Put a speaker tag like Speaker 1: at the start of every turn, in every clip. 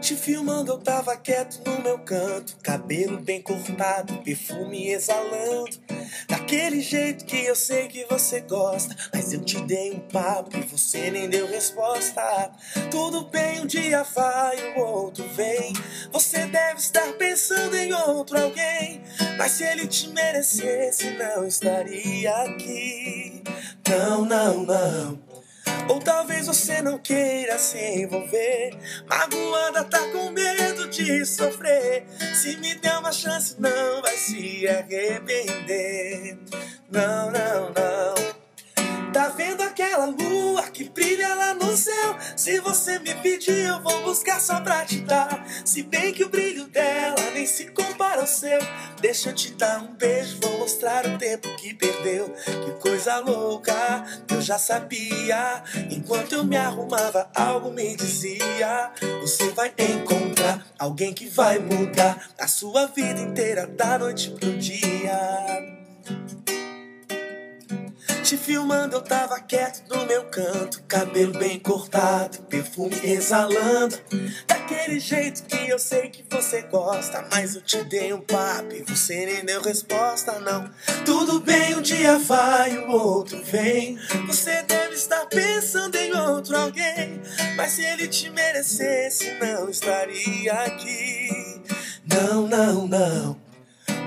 Speaker 1: Te filmando eu tava quieto no meu canto, cabelo bem cortado, perfume exalando, daquele jeito que eu sei que você gosta. Mas eu te dei um papo e você nem deu resposta. Tudo bem, um dia vai, o outro vem. Você deve estar pensando em outro alguém, mas se ele te merecesse não estaria aqui. Não, não, não. Ou talvez você não queira se envolver, magoada, tá com medo de sofrer. Se me der uma chance não vai se arrepender. Não, não, não. Tá vendo aquela lua que brilha lá no céu? Se você me pedir eu vou buscar só pra te dar. Se bem que o brilho dela nem se compara ao seu. Deixa eu te dar um beijo, vou mostrar o tempo que perdeu. Que coisa louca, eu já sabia. Enquanto eu me arrumava algo me dizia: você vai encontrar alguém que vai mudar a sua vida inteira, da noite pro dia. Te filmando eu tava quieto no meu canto, cabelo bem cortado, perfume exalando, daquele jeito que eu sei que você gosta. Mas eu te dei um papo e você nem deu resposta, não. Tudo bem, um dia vai, o outro vem. Você deve estar pensando em outro alguém, mas se ele te merecesse não estaria aqui. Não, não, não.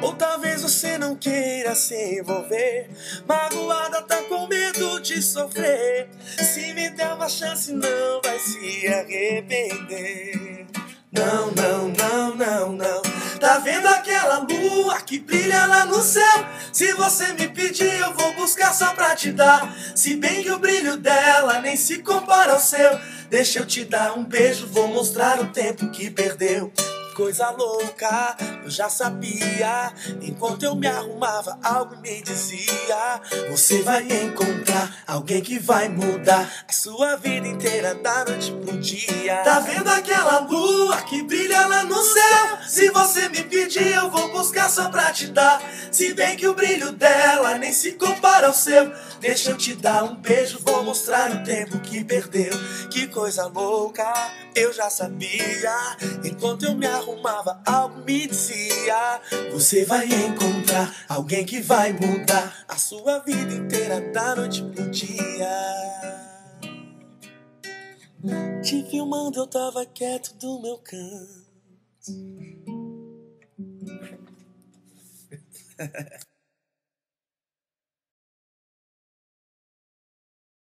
Speaker 1: Ou talvez você não queira se envolver, magoada, tá com medo de sofrer. Se me der uma chance não vai se arrepender. Não, não, não, não, não. Tá vendo aquela lua que brilha lá no céu? Se você me pedir eu vou buscar só pra te dar. Se bem que o brilho dela nem se compara ao seu. Deixa eu te dar um beijo, vou mostrar o tempo que perdeu. Coisa louca, eu já sabia. Enquanto eu me arrumava, algo me dizia: você vai encontrar alguém que vai mudar a sua vida inteira, da noite pro dia. Tá vendo aquela lua que brilha lá no céu? Se você me pedir, eu vou buscar só pra te dar. Se bem que o brilho dela nem se compara ao seu. Deixa eu te dar um beijo, vou mostrar o tempo que perdeu. Que coisa louca, eu já sabia. Enquanto eu me arrumava, algo me dizia: você vai encontrar alguém que vai mudar a sua vida inteira, da noite pro dia. Te filmando eu tava quieto do meu canto.